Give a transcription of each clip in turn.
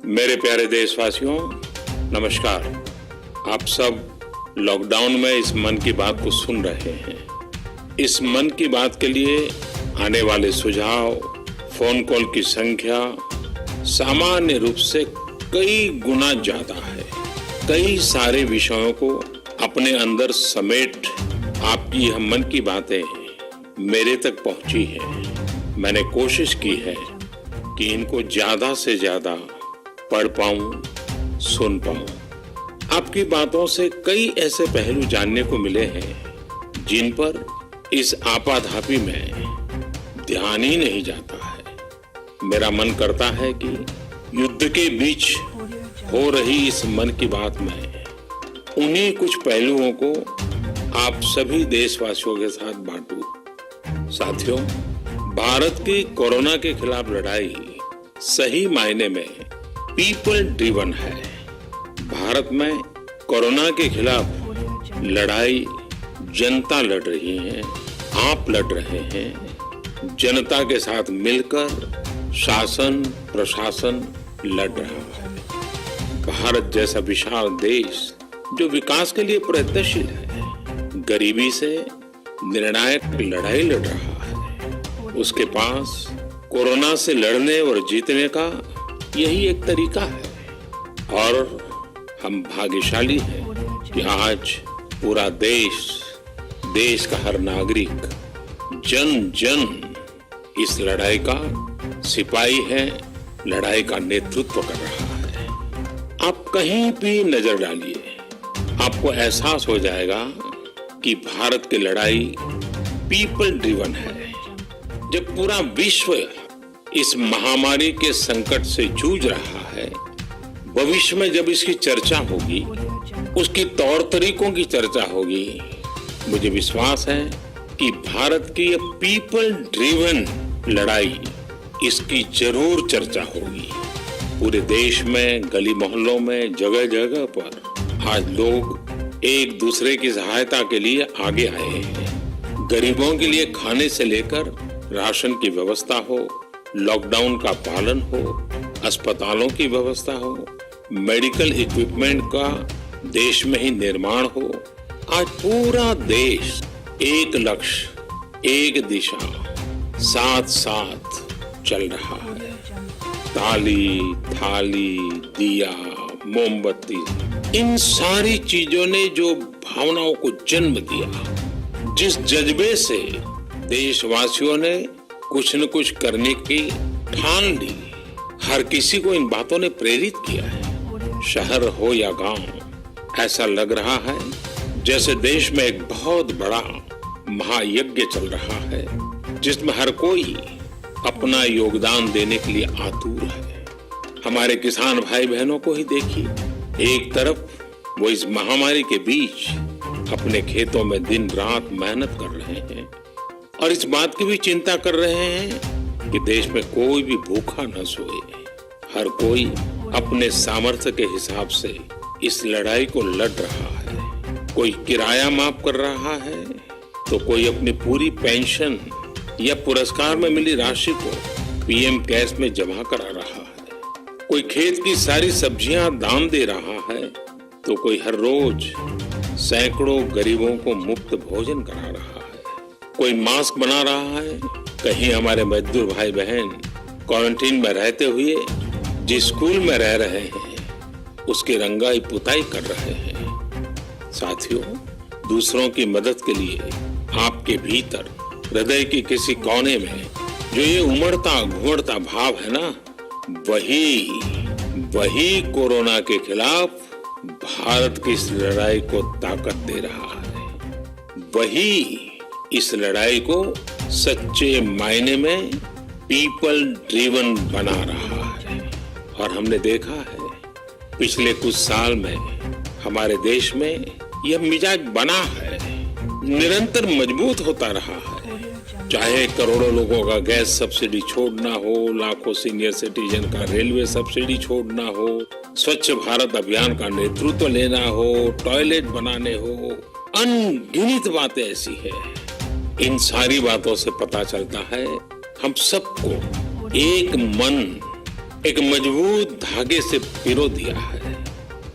मेरे प्यारे देशवासियों, नमस्कार। आप सब लॉकडाउन में इस मन की बात को सुन रहे हैं। इस मन की बात के लिए आने वाले सुझाव, फोन कॉल की संख्या सामान्य रूप से कई गुना ज्यादा है। कई सारे विषयों को अपने अंदर समेट आपकी यह मन की बातें मेरे तक पहुंची है। मैंने कोशिश की है कि इनको ज्यादा से ज्यादा पढ़ पाऊं, सुन पाऊं। आपकी बातों से कई ऐसे पहलू जानने को मिले हैं जिन पर इस आपाधापी में ध्यान ही नहीं जाता है। मेरा मन करता है कि युद्ध के बीच हो रही इस मन की बात में उन्हीं कुछ पहलुओं को आप सभी देशवासियों के साथ बांटूं। साथियों, भारत की कोरोना के खिलाफ लड़ाई सही मायने में पीपल ड्रिवन है। भारत में कोरोना के खिलाफ लड़ाई जनता लड़ रही है, आप लड़ रहे हैं। जनता के साथ मिलकर शासन प्रशासन लड़ रहा है। भारत जैसा विशाल देश जो विकास के लिए प्रयत्नशील है, गरीबी से निर्णायक लड़ाई लड़ रहा है। उसके पास कोरोना से लड़ने और जीतने का यही एक तरीका है। और हम भाग्यशाली हैं कि आज पूरा देश का हर नागरिक, जन जन इस लड़ाई का सिपाही है, लड़ाई का नेतृत्व कर रहा है। आप कहीं भी नजर डालिए, आपको एहसास हो जाएगा कि भारत की लड़ाई पीपल ड्रिवन है। जब पूरा विश्व इस महामारी के संकट से जूझ रहा है, भविष्य में जब इसकी चर्चा होगी, उसकी तौर तरीकों की चर्चा होगी, मुझे विश्वास है कि भारत की ये पीपल ड्रिवन लड़ाई, इसकी जरूर चर्चा होगी। पूरे देश में, गली मोहल्लों में, जगह जगह पर आज लोग एक दूसरे की सहायता के लिए आगे आए हैं। गरीबों के लिए खाने से लेकर राशन की व्यवस्था हो, लॉकडाउन का पालन हो, अस्पतालों की व्यवस्था हो, मेडिकल इक्विपमेंट का देश में ही निर्माण हो। आज पूरा देश एक लक्ष्य, एक दिशा, साथ साथ चल रहा है। ताली, थाली, दिया, मोमबत्ती, इन सारी चीजों ने जो भावनाओं को जन्म दिया, जिस जज्बे से देशवासियों ने कुछ न कुछ करने की ठान ली, हर किसी को इन बातों ने प्रेरित किया है। शहर हो या गांव, ऐसा लग रहा है जैसे देश में एक बहुत बड़ा महायज्ञ चल रहा है, जिसमें हर कोई अपना योगदान देने के लिए आतुर है। हमारे किसान भाई बहनों को ही देखिए, एक तरफ वो इस महामारी के बीच अपने खेतों में दिन रात मेहनत कर रहे हैं और इस बात की भी चिंता कर रहे हैं कि देश में कोई भी भूखा न सोए। हर कोई अपने सामर्थ्य के हिसाब से इस लड़ाई को लड़ रहा है। कोई किराया माफ कर रहा है, तो कोई अपनी पूरी पेंशन या पुरस्कार में मिली राशि को पीएम केयर्स में जमा करा रहा है। कोई खेत की सारी सब्जियां दान दे रहा है, तो कोई हर रोज सैकड़ों गरीबों को मुफ्त भोजन करा रहा है। कोई मास्क बना रहा है। कहीं हमारे मजदूर भाई बहन क्वारंटीन में रहते हुए जिस स्कूल में रह रहे हैं, उसकी रंगाई पुताई कर रहे हैं। साथियों, दूसरों की मदद के लिए आपके भीतर हृदय की किसी कोने में जो ये उमड़ता घुमड़ता भाव है ना, वही कोरोना के खिलाफ भारत की इस लड़ाई को ताकत दे रहा है। वही इस लड़ाई को सच्चे मायने में पीपल ड्रिवन बना रहा है। और हमने देखा है पिछले कुछ साल में हमारे देश में यह मिजाज बना है, निरंतर मजबूत होता रहा है। चाहे करोड़ों लोगों का गैस सब्सिडी छोड़ना हो, लाखों सीनियर सिटीजन का रेलवे सब्सिडी छोड़ना हो, स्वच्छ भारत अभियान का नेतृत्व लेना हो, टॉयलेट बनाने हो, अनगिनत बातें ऐसी है। इन सारी बातों से पता चलता है हम सबको एक मन, एक मजबूत धागे से पिरो दिया है।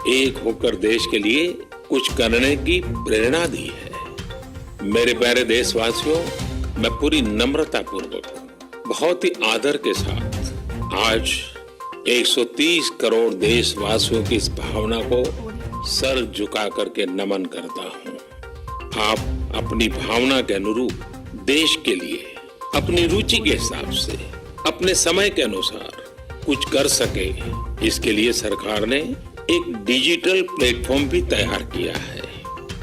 एक होकर देश के लिए कुछ करने की प्रेरणा दी है। मेरे प्यारे देशवासियों, मैं पूरी नम्रता पूर्वक, बहुत ही आदर के साथ आज 130 करोड़ देशवासियों की इस भावना को सर झुका करके नमन करता हूँ। आप अपनी भावना के अनुरूप देश के लिए अपनी रुचि के हिसाब से अपने समय के अनुसार कुछ कर सके, इसके लिए सरकार ने एक डिजिटल प्लेटफॉर्म भी तैयार किया है।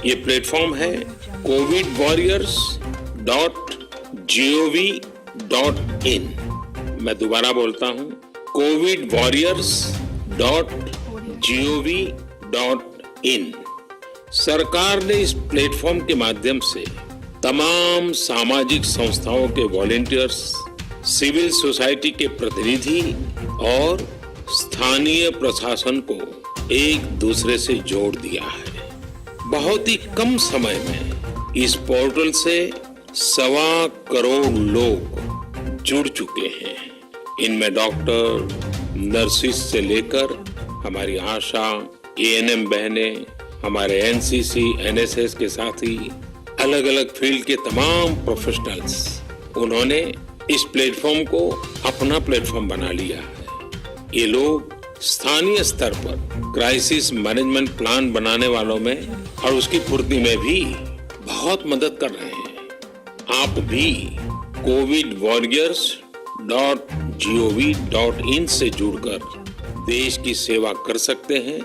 ये प्लेटफॉर्म है covidwarriors.gov.in। मैं दोबारा बोलता हूँ, covidwarriors.gov.in। सरकार ने इस प्लेटफॉर्म के माध्यम से तमाम सामाजिक संस्थाओं के वॉलेंटियर्स, सिविल सोसाइटी के प्रतिनिधि और स्थानीय प्रशासन को एक दूसरे से जोड़ दिया है। बहुत ही कम समय में इस पोर्टल से 1.25 करोड़ लोग जुड़ चुके हैं। इनमें डॉक्टर, नर्सिस से लेकर हमारी आशा, एएनएम बहनें, हमारे एनसीसी, एनएसएस के साथी, अलग अलग फील्ड के तमाम प्रोफेशनल्स, उन्होंने इस प्लेटफॉर्म को अपना प्लेटफॉर्म बना लिया है। ये लोग स्थानीय स्तर पर क्राइसिस मैनेजमेंट प्लान बनाने वालों में और उसकी पूर्ति में भी बहुत मदद कर रहे हैं। आप भी covidwarriors.gov.in से जुड़कर देश की सेवा कर सकते हैं,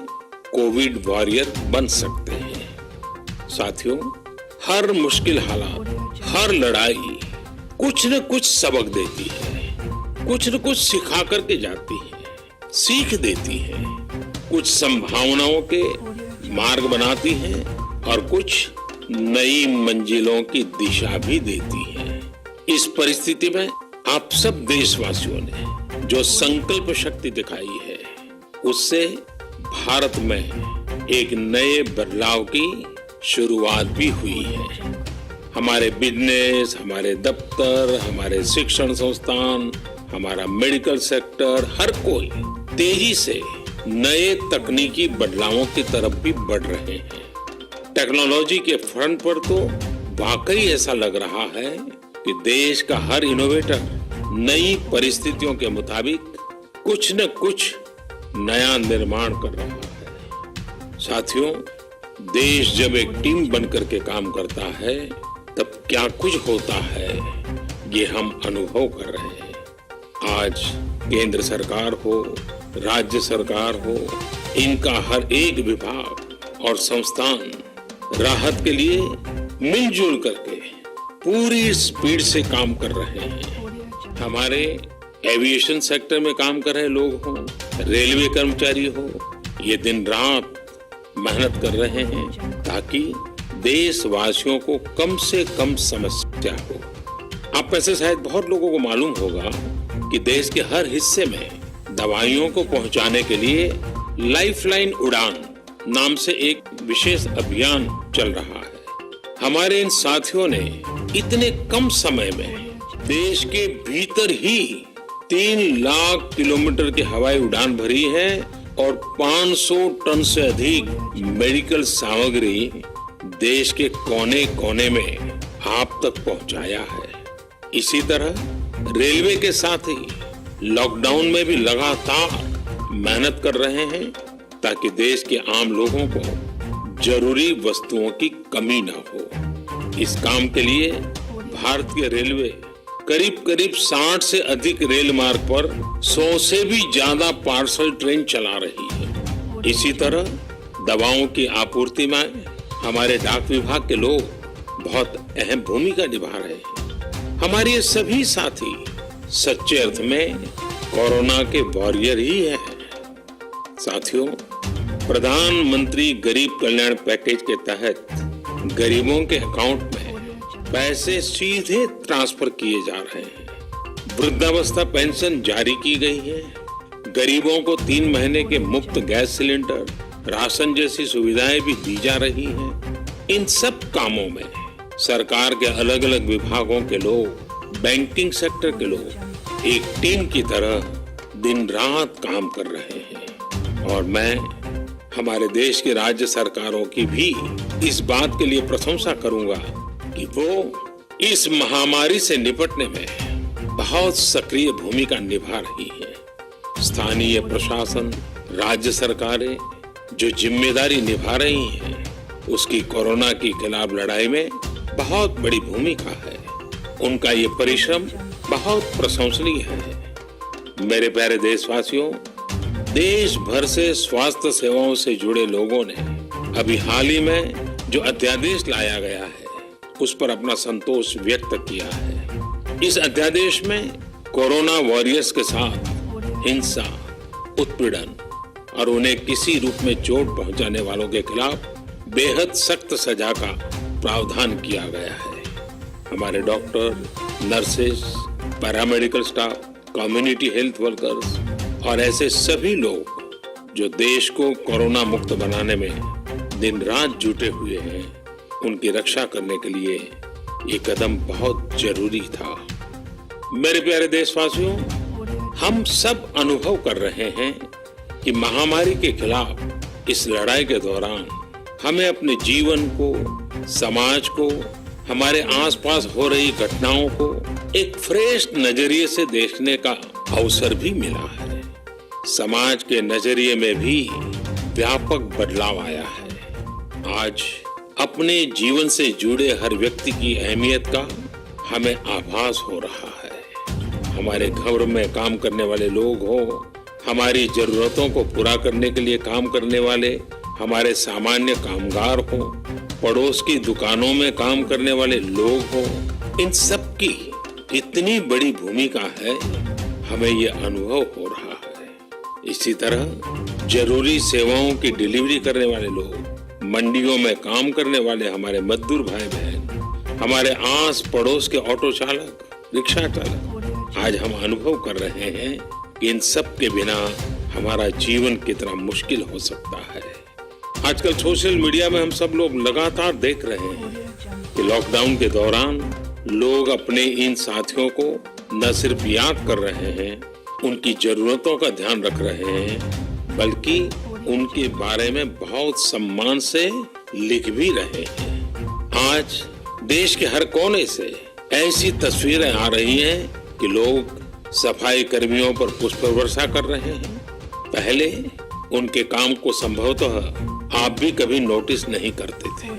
कोविड वॉरियर बन सकते हैं। साथियों, हर मुश्किल हालात, हर लड़ाई कुछ न कुछ सबक देती है, कुछ न कुछ सिखा करके जाती है, सीख देती है, कुछ संभावनाओं के मार्ग बनाती है और कुछ नई मंजिलों की दिशा भी देती है। इस परिस्थिति में आप सब देशवासियों ने जो संकल्प शक्ति दिखाई है, उससे भारत में एक नए बदलाव की शुरुआत भी हुई है। हमारे बिजनेस, हमारे दफ्तर, हमारे शिक्षण संस्थान, हमारा मेडिकल सेक्टर, हर कोई तेजी से नए तकनीकी बदलावों की तरफ भी बढ़ रहे हैं। टेक्नोलॉजी के फ्रंट पर तो वाकई ऐसा लग रहा है कि देश का हर इनोवेटर नई परिस्थितियों के मुताबिक कुछ न कुछ नया निर्माण कर रहा है। साथियों, देश जब एक टीम बनकर के काम करता है, तब क्या कुछ होता है, ये हम अनुभव कर रहे हैं। आज केंद्र सरकार हो, राज्य सरकार हो, इनका हर एक विभाग और संस्थान राहत के लिए मिलजुल करके पूरी स्पीड से काम कर रहे हैं। हमारे एविएशन सेक्टर में काम कर रहे लोग हों, रेलवे कर्मचारी हो, ये दिन रात मेहनत कर रहे हैं ताकि देशवासियों को कम से कम समस्या हो। आप में से शायद बहुत लोगों को मालूम होगा कि देश के हर हिस्से में दवाइयों को पहुंचाने के लिए लाइफलाइन उड़ान नाम से एक विशेष अभियान चल रहा है। हमारे इन साथियों ने इतने कम समय में देश के भीतर ही 3 लाख किलोमीटर की हवाई उड़ान भरी है और 500 टन से अधिक मेडिकल सामग्री देश के कोने कोने में आप तक पहुंचाया है। इसी तरह रेलवे के साथ ही लॉकडाउन में भी लगातार मेहनत कर रहे हैं ताकि देश के आम लोगों को जरूरी वस्तुओं की कमी न हो। इस काम के लिए भारतीय रेलवे करीब 60 से अधिक रेल मार्ग पर 100 से भी ज्यादा पार्सल ट्रेन चला रही है। इसी तरह दवाओं की आपूर्ति में हमारे डाक विभाग के लोग बहुत अहम भूमिका निभा रहे हैं। हमारे ये सभी साथी सच्चे अर्थ में कोरोना के वॉरियर ही हैं। साथियों, प्रधानमंत्री गरीब कल्याण पैकेज के तहत गरीबों के अकाउंट में पैसे सीधे ट्रांसफर किए जा रहे हैं। वृद्धावस्था पेंशन जारी की गई है। गरीबों को 3 महीने के मुफ्त गैस सिलेंडर, राशन जैसी सुविधाएं भी दी जा रही हैं। इन सब कामों में सरकार के अलग अलग विभागों के लोग, बैंकिंग सेक्टर के लोग एक टीम की तरह दिन रात काम कर रहे हैं और मैं हमारे देश की राज्य सरकारों की भी इस बात के लिए प्रशंसा करूंगा कि वो इस महामारी से निपटने में बहुत सक्रिय भूमिका निभा रही है। स्थानीय प्रशासन, राज्य सरकारें जो जिम्मेदारी निभा रही हैं, उसकी कोरोना के खिलाफ लड़ाई में बहुत बड़ी भूमिका है। उनका ये परिश्रम बहुत प्रशंसनीय है। मेरे प्यारे देशवासियों, देश भर से स्वास्थ्य सेवाओं से जुड़े लोगों ने अभी हाल ही में जो अध्यादेश लाया गया है उस पर अपना संतोष व्यक्त किया है। इस अध्यादेश में कोरोना वॉरियर्स के साथ हिंसा, उत्पीड़न और उन्हें किसी रूप में चोट पहुंचाने वालों के खिलाफ बेहद सख्त सजा का प्रावधान किया गया है। हमारे doctor, nurses, paramedical staff, community health workers और ऐसे सभी लोग जो देश को कोरोना मुक्त बनाने में दिन रात जुटे हुए हैं, उनकी रक्षा करने के लिए ये कदम बहुत जरूरी था। मेरे प्यारे देशवासियों, हम सब अनुभव कर रहे हैं कि महामारी के खिलाफ इस लड़ाई के दौरान हमें अपने जीवन को, समाज को, हमारे आसपास हो रही घटनाओं को एक फ्रेश नजरिए से देखने का अवसर भी मिला है। समाज के नजरिए में भी व्यापक बदलाव आया है। आज अपने जीवन से जुड़े हर व्यक्ति की अहमियत का हमें आभास हो रहा है। हमारे घर में काम करने वाले लोग हो, हमारी जरूरतों को पूरा करने के लिए काम करने वाले हमारे सामान्य कामगार हो, पड़ोस की दुकानों में काम करने वाले लोग हो, इन सब की इतनी बड़ी भूमिका है, हमें ये अनुभव हो रहा है। इसी तरह जरूरी सेवाओं की डिलीवरी करने वाले लोग, मंडियों में काम करने वाले हमारे मजदूर भाई बहन, हमारे आस पड़ोस के ऑटो चालक, रिक्शा चालक, आज हम अनुभव कर रहे हैं कि इन सब के बिना हमारा जीवन कितना मुश्किल हो सकता है। आजकल सोशल मीडिया में हम सब लोग लगातार देख रहे हैं कि लॉकडाउन के दौरान लोग अपने इन साथियों को न सिर्फ याद कर रहे हैं, उनकी जरूरतों का ध्यान रख रहे हैं, बल्कि उनके बारे में बहुत सम्मान से लिख भी रहे हैं। आज देश के हर कोने से ऐसी तस्वीरें आ रही हैं कि लोग सफाई कर्मियों पर पुष्प वर्षा कर रहे हैं। पहले उनके काम को संभवतः आप भी कभी नोटिस नहीं करते थे।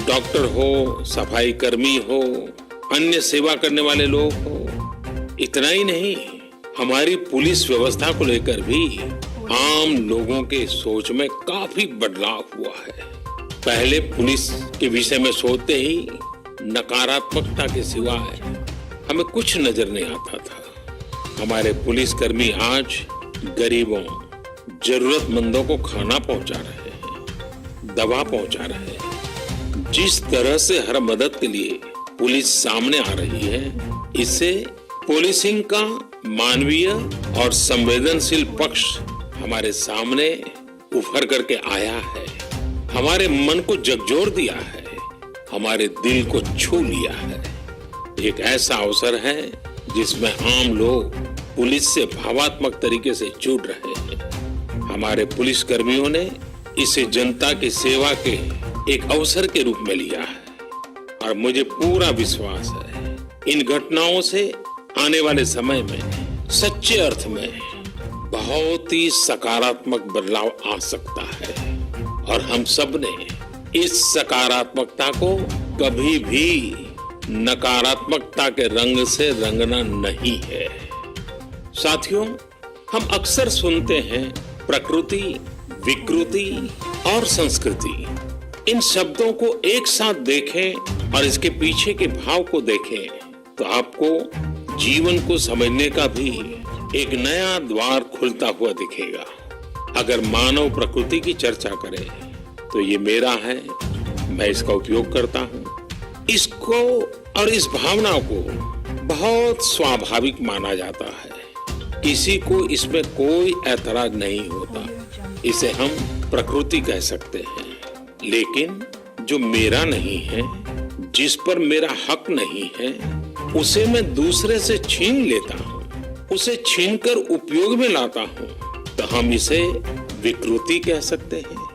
डॉक्टर हो, सफाई कर्मी हो, अन्य सेवा करने वाले लोग हो, इतना ही नहीं, हमारी पुलिस व्यवस्था को लेकर भी आम लोगों के सोच में काफी बदलाव हुआ है। पहले पुलिस के विषय में सोचते ही नकारात्मकता के सिवाय हमें कुछ नजर नहीं आता था। हमारे पुलिसकर्मी आज गरीबों, जरूरतमंदों को खाना पहुंचा रहे हैं, दवा पहुंचा रहे हैं। जिस तरह से हर मदद के लिए पुलिस सामने आ रही है, इससे पुलिसिंग का मानवीय और संवेदनशील पक्ष हमारे सामने उभर करके आया है, हमारे मन को झकझोर दिया है, हमारे दिल को छू लिया है। एक ऐसा अवसर है जिसमें आम लोग पुलिस से भावात्मक तरीके से जुड़ रहे हैं। हमारे पुलिस कर्मियों ने इसे जनता की सेवा के एक अवसर के रूप में लिया है और मुझे पूरा विश्वास है इन घटनाओं से आने वाले समय में सच्चे अर्थ में बहुत ही सकारात्मक बदलाव आ सकता है और हम सब ने इस सकारात्मकता को कभी भी नकारात्मकता के रंग से रंगना नहीं है। साथियों, हम अक्सर सुनते हैं प्रकृति, विकृति और संस्कृति। इन शब्दों को एक साथ देखें और इसके पीछे के भाव को देखें तो आपको जीवन को समझने का भी एक नया द्वार खुलता हुआ दिखेगा। अगर मानव प्रकृति की चर्चा करें तो ये मेरा है, मैं इसका उपयोग करता हूँ। इसको और इस भावना को बहुत स्वाभाविक माना जाता है, किसी को इसमें कोई ऐतराज नहीं होता। इसे हम प्रकृति कह सकते हैं। लेकिन जो मेरा नहीं है, जिस पर मेरा हक नहीं है, उसे मैं दूसरे से छीन लेता हूँ। उसे छीनकर उपयोग में लाता हूँ तो हम इसे विकृति कह सकते हैं।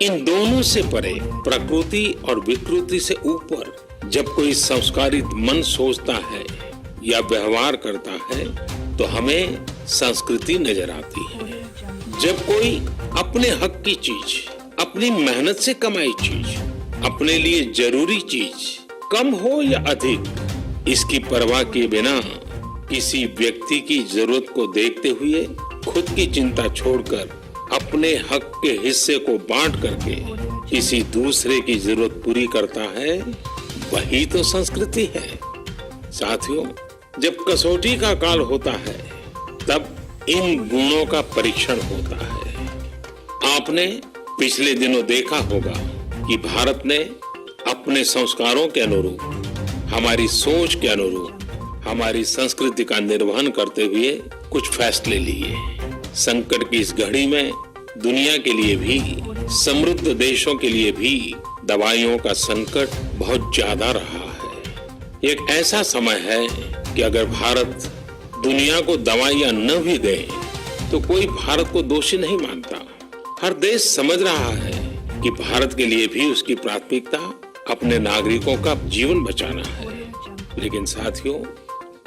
इन दोनों से परे, प्रकृति और विकृति से ऊपर जब कोई संस्कारित मन सोचता है या व्यवहार करता है तो हमें संस्कृति नजर आती है। जब कोई अपने हक की चीज, अपनी मेहनत से कमाई चीज, अपने लिए जरूरी चीज कम हो या अधिक, इसकी परवाह किए बिना किसी व्यक्ति की जरूरत को देखते हुए खुद की चिंता छोड़कर अपने हक के हिस्से को बांट करके किसी दूसरे की जरूरत पूरी करता है, वही तो संस्कृति है। साथियों, जब कसौटी का काल होता है तब इन गुणों का परीक्षण होता है। आपने पिछले दिनों देखा होगा कि भारत ने अपने संस्कारों के अनुरूप, हमारी सोच के अनुरूप, हमारी संस्कृति का निर्वहन करते हुए कुछ फैसले लिए। संकट की इस घड़ी में दुनिया के लिए भी, समृद्ध देशों के लिए भी दवाइयों का संकट बहुत ज्यादा रहा है। एक ऐसा समय है कि अगर भारत दुनिया को दवाइयां न भी दे तो कोई भारत को दोषी नहीं मानता। हर देश समझ रहा है कि भारत के लिए भी उसकी प्राथमिकता अपने नागरिकों का जीवन बचाना है। लेकिन साथियों,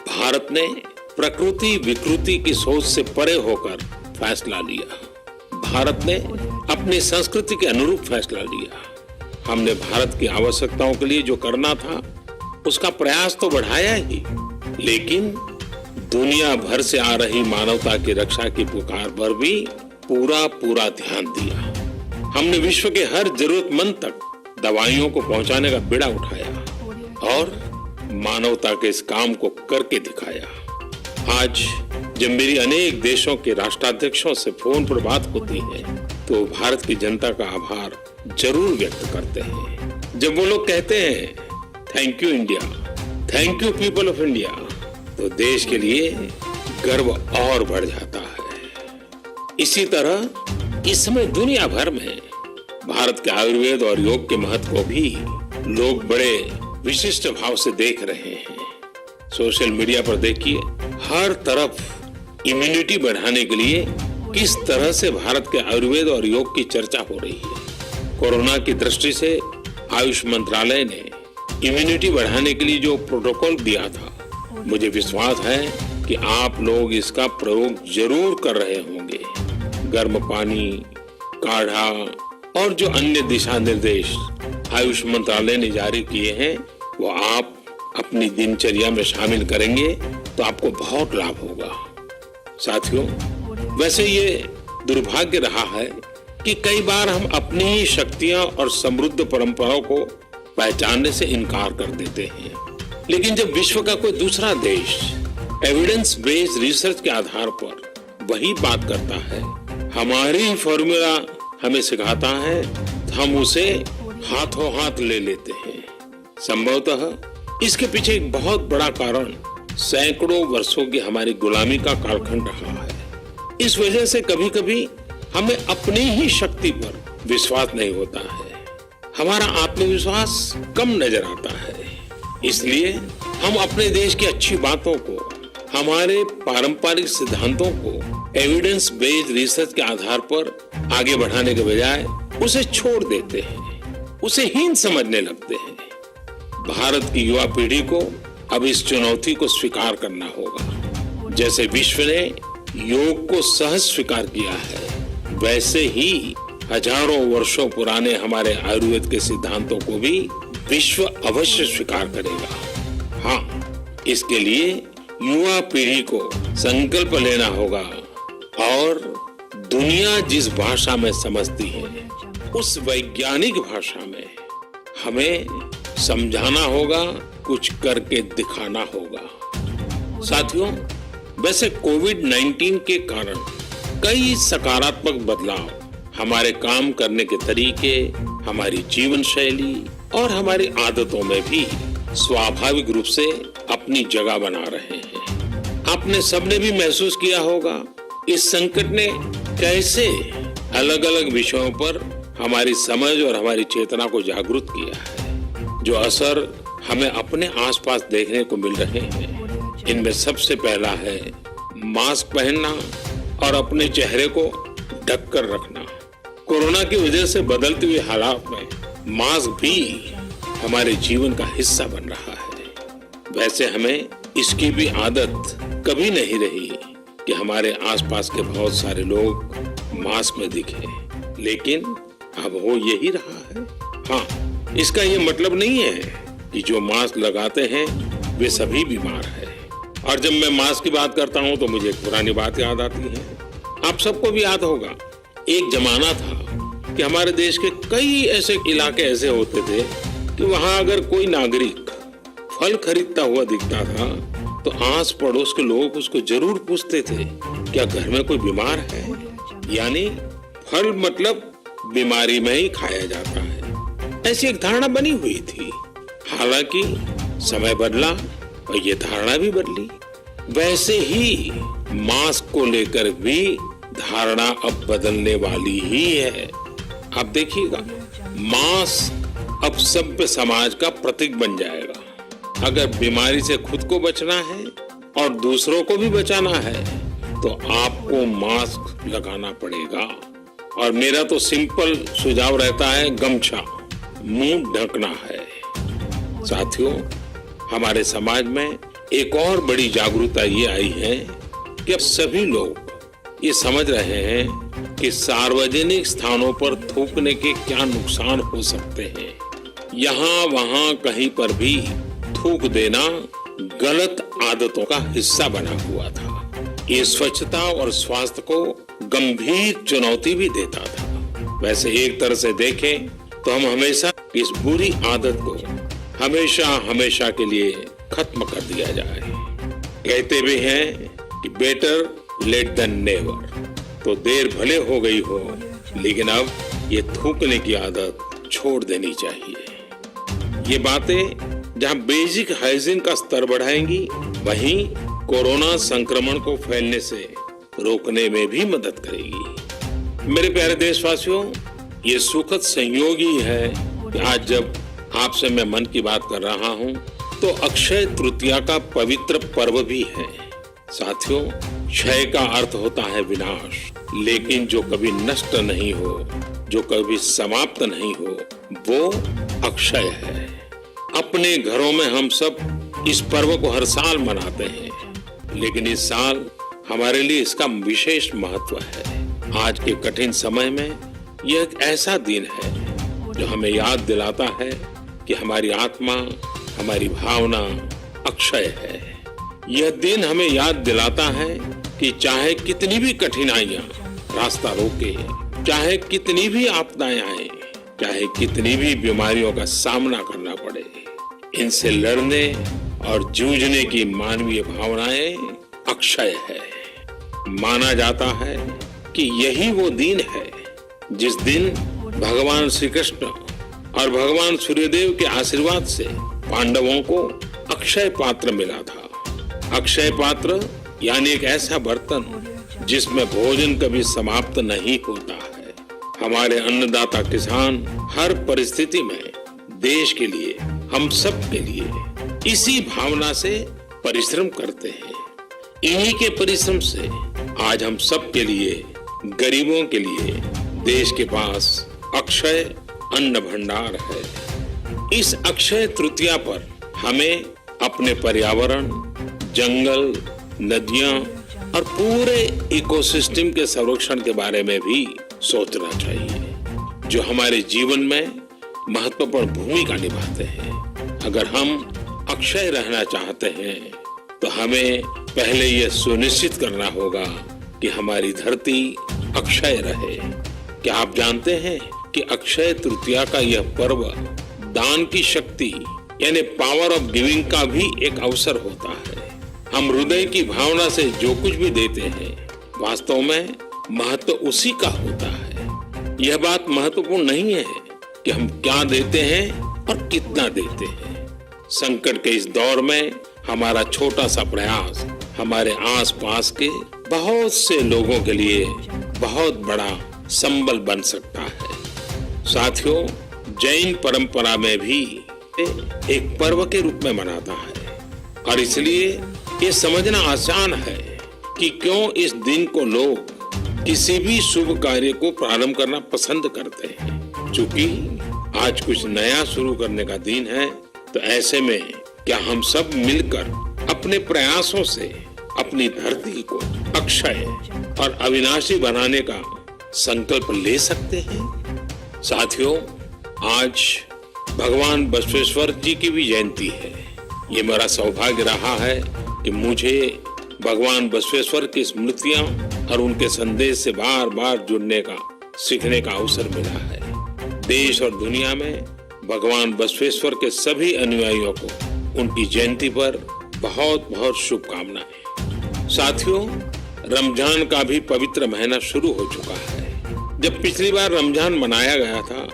भारत ने प्रकृति विकृति की सोच से परे होकर फैसला लिया। भारत ने अपनी संस्कृति के अनुरूप फैसला लिया। हमने भारत की आवश्यकताओं के लिए जो करना था उसका प्रयास तो बढ़ाया ही, लेकिन दुनिया भर से आ रही मानवता की रक्षा की पुकार पर भी पूरा ध्यान दिया। हमने विश्व के हर जरूरतमंद तक दवाइयों को पहुंचाने का बीड़ा उठाया और मानवता के इस काम को करके दिखाया। आज जब मेरी अनेक देशों के राष्ट्राध्यक्षों से फोन पर बात होती है तो भारत की जनता का आभार जरूर व्यक्त करते हैं। जब वो लोग कहते हैं thank you India, thank you people of India, तो देश के लिए गर्व और बढ़ जाता है। इसी तरह इस समय दुनिया भर में भारत के आयुर्वेद और योग के महत्व को भी लोग बड़े विशिष्ट भाव से देख रहे हैं। सोशल मीडिया पर देखिए, हर तरफ इम्यूनिटी बढ़ाने के लिए किस तरह से भारत के आयुर्वेद और योग की चर्चा हो रही है। कोरोना की दृष्टि से आयुष मंत्रालय ने इम्यूनिटी बढ़ाने के लिए जो प्रोटोकॉल दिया था, मुझे विश्वास है कि आप लोग इसका प्रयोग जरूर कर रहे होंगे। गर्म पानी, काढ़ा और जो अन्य दिशा निर्देश आयुष मंत्रालय ने जारी किए हैं वो आप अपनी दिनचर्या में शामिल करेंगे तो आपको बहुत लाभ होगा। साथियों, वैसे ये दुर्भाग्य रहा है कि कई बार हम अपनी ही शक्तियां और समृद्ध परंपराओं को पहचानने से इनकार कर देते हैं। लेकिन जब विश्व का कोई दूसरा देश एविडेंस बेस्ड रिसर्च के आधार पर वही बात करता है, हमारी फॉर्मूला हमें सिखाता है, तो हम उसे हाथों हाथ ले लेते हैं। संभवतः इसके पीछे एक बहुत बड़ा कारण सैकड़ों वर्षों की हमारी गुलामी का कालखंड रहा है। इस वजह से कभी कभी हमें अपनी ही शक्ति पर विश्वास नहीं होता है, हमारा आत्मविश्वास कम नजर आता है। इसलिए हम अपने देश की अच्छी बातों को, हमारे पारंपरिक सिद्धांतों को एविडेंस बेस्ड रिसर्च के आधार पर आगे बढ़ाने के बजाय उसे छोड़ देते हैं, उसे हीन समझने लगते हैं। भारत की युवा पीढ़ी को अब इस चुनौती को स्वीकार करना होगा। जैसे विश्व ने योग को सहज स्वीकार किया है, वैसे ही हजारों वर्षों पुराने हमारे आयुर्वेद के सिद्धांतों को भी विश्व अवश्य स्वीकार करेगा। हाँ, इसके लिए युवा पीढ़ी को संकल्प लेना होगा और दुनिया जिस भाषा में समझती है उस वैज्ञानिक भाषा में हमें समझाना होगा, कुछ करके दिखाना होगा। साथियों, वैसे कोविड-19 के कारण कई सकारात्मक बदलाव हमारे काम करने के तरीके, हमारी जीवन शैली और हमारी आदतों में भी स्वाभाविक रूप से अपनी जगह बना रहे हैं। आपने सबने भी महसूस किया होगा इस संकट ने कैसे अलग अलग विषयों पर हमारी समझ और हमारी चेतना को जागरूक किया है। जो असर हमें अपने आसपास देखने को मिल रहे हैं, इनमें सबसे पहला है मास्क पहनना और अपने चेहरे को ढक कर रखना। कोरोना की वजह से बदलते हुए हालात में मास्क भी हमारे जीवन का हिस्सा बन रहा है। वैसे हमें इसकी भी आदत कभी नहीं रही कि हमारे आसपास के बहुत सारे लोग मास्क में दिखे, लेकिन अब हो यही रहा है। हाँ, इसका ये मतलब नहीं है कि जो मास्क लगाते हैं वे सभी बीमार हैं। और जब मैं मास्क की बात करता हूँ तो मुझे एक पुरानी बात याद आती है। आप सबको भी याद होगा, एक जमाना था कि हमारे देश के कई ऐसे इलाके ऐसे होते थे कि वहां अगर कोई नागरिक फल खरीदता हुआ दिखता था तो आस पड़ोस के लोग उसको जरूर पूछते थे, क्या घर में कोई बीमार है? यानी फल मतलब बीमारी में ही खाया जाता है, ऐसी एक धारणा बनी हुई थी। हालांकि समय बदला और ये धारणा भी बदली। वैसे ही मास्क को लेकर भी धारणा अब बदलने वाली ही है। आप देखिएगा, मास्क अब सभ्य समाज का प्रतीक बन जाएगा। अगर बीमारी से खुद को बचना है और दूसरों को भी बचाना है तो आपको मास्क लगाना पड़ेगा। और मेरा तो सिंपल सुझाव रहता है, गमछा मुंह ढकना है। साथियों, हमारे समाज में एक और बड़ी जागरूकता ये आई है कि अब सभी लोग ये समझ रहे हैं कि सार्वजनिक स्थानों पर थूकने के क्या नुकसान हो सकते हैं। यहाँ वहाँ कहीं पर भी थूक देना गलत आदतों का हिस्सा बना हुआ था। ये स्वच्छता और स्वास्थ्य को गंभीर चुनौती भी देता था। वैसे एक तरह से देखें तो हम हमेशा इस बुरी आदत को हमेशा हमेशा के लिए खत्म कर दिया जाए। कहते भी हैं कि बेटर लेट देन नेवर। तो देर भले हो गई हो, लेकिन अब ये थूकने की आदत छोड़ देनी चाहिए। ये बातें जहां बेसिक हाइजीन का स्तर बढ़ाएंगी, वहीं कोरोना संक्रमण को फैलने से रोकने में भी मदद करेगी। मेरे प्यारे देशवासियों, ये सुखद संयोग ही है कि आज जब आपसे मैं मन की बात कर रहा हूँ तो अक्षय तृतीया का पवित्र पर्व भी है। साथियों, क्षय का अर्थ होता है विनाश, लेकिन जो कभी नष्ट नहीं हो, जो कभी समाप्त नहीं हो, वो अक्षय है। अपने घरों में हम सब इस पर्व को हर साल मनाते हैं, लेकिन इस साल हमारे लिए इसका विशेष महत्व है। आज के कठिन समय में यह एक ऐसा दिन है जो हमें याद दिलाता है कि हमारी आत्मा, हमारी भावना अक्षय है। यह दिन हमें याद दिलाता है कि चाहे कितनी भी कठिनाइयां रास्ता रोके, चाहे कितनी भी आपदाएं आए, चाहे कितनी भी बीमारियों का सामना करना पड़े, इनसे लड़ने और जूझने की मानवीय भावनाएं अक्षय है। माना जाता है कि यही वो दिन है जिस दिन भगवान श्री कृष्ण और भगवान सूर्यदेव के आशीर्वाद से पांडवों को अक्षय पात्र मिला था। अक्षय पात्र यानी एक ऐसा बर्तन जिसमें भोजन कभी समाप्त नहीं होता है। हमारे अन्नदाता किसान हर परिस्थिति में देश के लिए, हम सब के लिए इसी भावना से परिश्रम करते हैं। इन्हीं के परिश्रम से आज हम सब के लिए, गरीबों के लिए देश के पास अक्षय अन्न भंडार है। इस अक्षय तृतीया पर हमें अपने पर्यावरण, जंगल, नदियां और पूरे इकोसिस्टम के संरक्षण के बारे में भी सोचना चाहिए, जो हमारे जीवन में महत्वपूर्ण भूमिका निभाते हैं। अगर हम अक्षय रहना चाहते हैं तो हमें पहले यह सुनिश्चित करना होगा कि हमारी धरती अक्षय रहे। क्या आप जानते हैं कि अक्षय तृतीया का यह पर्व दान की शक्ति यानी पावर ऑफ गिविंग का भी एक अवसर होता है। हम हृदय की भावना से जो कुछ भी देते हैं, वास्तव में महत्व उसी का होता है। यह बात महत्वपूर्ण नहीं है कि हम क्या देते हैं और कितना देते हैं। संकट के इस दौर में हमारा छोटा सा प्रयास हमारे आसपास के बहुत से लोगों के लिए बहुत बड़ा संबल बन सकता है। साथियों, जैन परंपरा में भी एक पर्व के रूप में मनाता है और इसलिए ये समझना आसान है कि क्यों इस दिन को लोग किसी भी शुभ कार्य को प्रारंभ करना पसंद करते हैं। चूंकि आज कुछ नया शुरू करने का दिन है, तो ऐसे में क्या हम सब मिलकर अपने प्रयासों से अपनी धरती को अक्षय और अविनाशी बनाने का संकल्प ले सकते हैं। साथियों, आज भगवान बसवेश्वर जी की भी जयंती है। ये मेरा सौभाग्य रहा है कि मुझे भगवान बसवेश्वर की स्मृतियां और उनके संदेश से बार बार जुड़ने का, सीखने का अवसर मिला है। देश और दुनिया में भगवान बसवेश्वर के सभी अनुयायियों को उनकी जयंती पर बहुत बहुत शुभकामनाएं। साथियों, रमजान का भी पवित्र महीना शुरू हो चुका है। जब पिछली बार रमजान मनाया गया था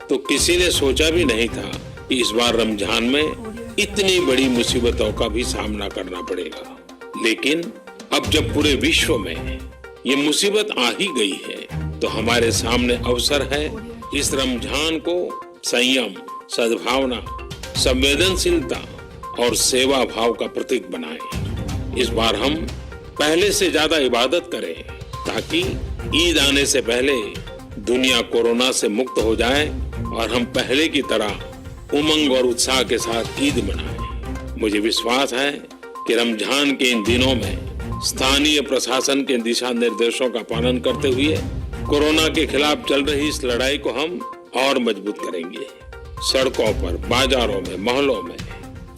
तो किसी ने सोचा भी नहीं था कि इस बार रमजान में इतनी बड़ी मुसीबतों का भी सामना करना पड़ेगा। लेकिन अब जब पूरे विश्व में ये मुसीबत आ ही गई है, तो हमारे सामने अवसर है इस रमजान को संयम, सद्भावना, संवेदनशीलता और सेवा भाव का प्रतीक बनाएं। इस बार हम पहले से ज्यादा इबादत करें ताकि ईद आने से पहले दुनिया कोरोना से मुक्त हो जाए और हम पहले की तरह उमंग और उत्साह के साथ ईद मनाएं। मुझे विश्वास है कि रमजान के इन दिनों में स्थानीय प्रशासन के दिशा निर्देशों का पालन करते हुए कोरोना के खिलाफ चल रही इस लड़ाई को हम और मजबूत करेंगे। सड़कों पर, बाजारों में, मोहल्लों में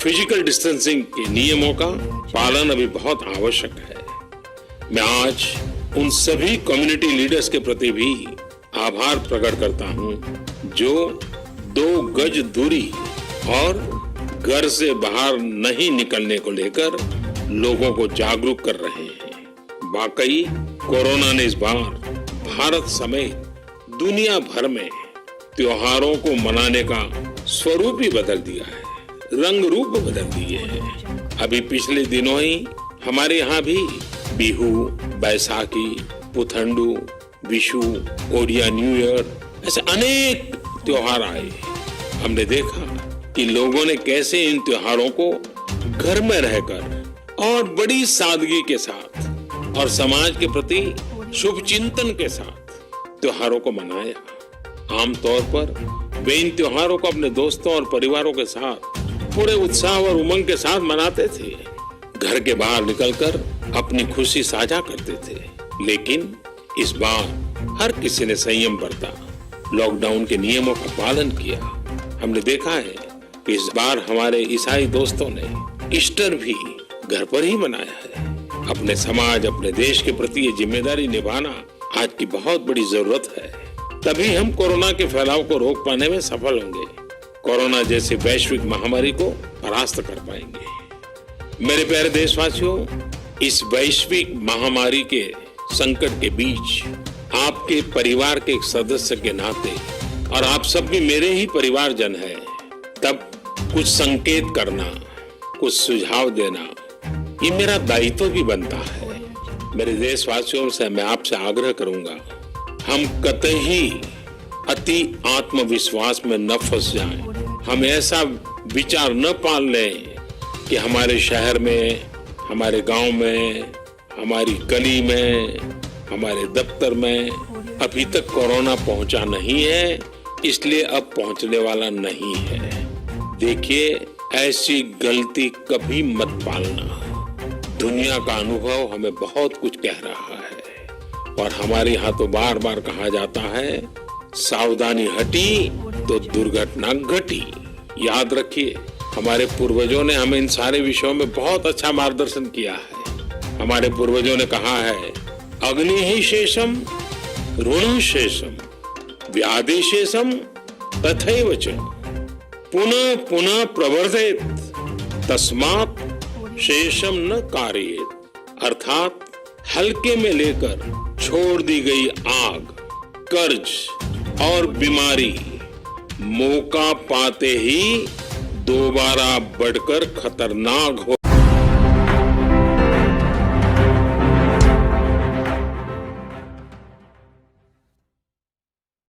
फिजिकल डिस्टेंसिंग के नियमों का पालन अभी बहुत आवश्यक है। मैं आज उन सभी कम्युनिटी लीडर्स के प्रति भी आभार प्रकट करता हूं जो 2 गज दूरी और घर से बाहर नहीं निकलने को लेकर लोगों को जागरूक कर रहे हैं। वाकई कोरोना ने इस बार भारत समेत दुनिया भर में त्योहारों को मनाने का स्वरूप ही बदल दिया है, रंग रूप बदल दिए हैं। अभी पिछले दिनों ही हमारे यहाँ भी बिहू, बैसाखी, पुथंडू, विशु, ओडिया न्यू ईयर ऐसे अनेक त्योहार आए। हमने देखा कि लोगों ने कैसे इन त्योहारों को घर में रहकर और बड़ी सादगी के साथ और समाज के प्रति शुभ चिंतन के साथ त्योहारों को मनाया। आमतौर पर वे इन त्योहारों को अपने दोस्तों और परिवारों के साथ पूरे उत्साह और उमंग के साथ मनाते थे, घर के बाहर निकलकर अपनी खुशी साझा करते थे। लेकिन इस बार हर किसी ने संयम बरता, लॉकडाउन के नियमों का पालन किया। हमने देखा है कि इस बार हमारे ईसाई दोस्तों ने ईस्टर भी घर पर ही मनाया है। अपने समाज, अपने देश के प्रति ये जिम्मेदारी निभाना आज की बहुत बड़ी जरूरत है। तभी हम कोरोना के फैलाव को रोक पाने में सफल होंगे, कोरोना जैसी वैश्विक महामारी को परास्त कर पाएंगे। मेरे प्यारे देशवासियों, इस वैश्विक महामारी के संकट के बीच आपके परिवार के एक सदस्य के नाते, और आप सब भी मेरे ही परिवारजन हैं, तब कुछ संकेत करना, कुछ सुझाव देना, ये मेरा दायित्व भी बनता है। मेरे देशवासियों से मैं आपसे आग्रह करूंगा, हम कतई अति आत्मविश्वास में न फंस जाएं। हम ऐसा विचार न पाल लें कि हमारे शहर में, हमारे गांव में, हमारी गली में, हमारे दफ्तर में अभी तक कोरोना पहुंचा नहीं है, इसलिए अब पहुंचने वाला नहीं है। देखिए, ऐसी गलती कभी मत पालना। दुनिया का अनुभव हमें बहुत कुछ कह रहा है और हमारे यहाँ तो बार बार कहा जाता है, सावधानी हटी तो दुर्घटना घटी। याद रखिए, हमारे पूर्वजों ने हमें इन सारे विषयों में बहुत अच्छा मार्गदर्शन किया है। हमारे पूर्वजों ने कहा है, अग्नि ही शेषम ऋण शेषम व्याधि शेषम तथैव च पुनः पुनः प्रवर्धेत तस्मात् शेषम न कार्येत। अर्थात हल्के में लेकर छोड़ दी गई आग, कर्ज और बीमारी मौका पाते ही दोबारा बढ़कर खतरनाक हो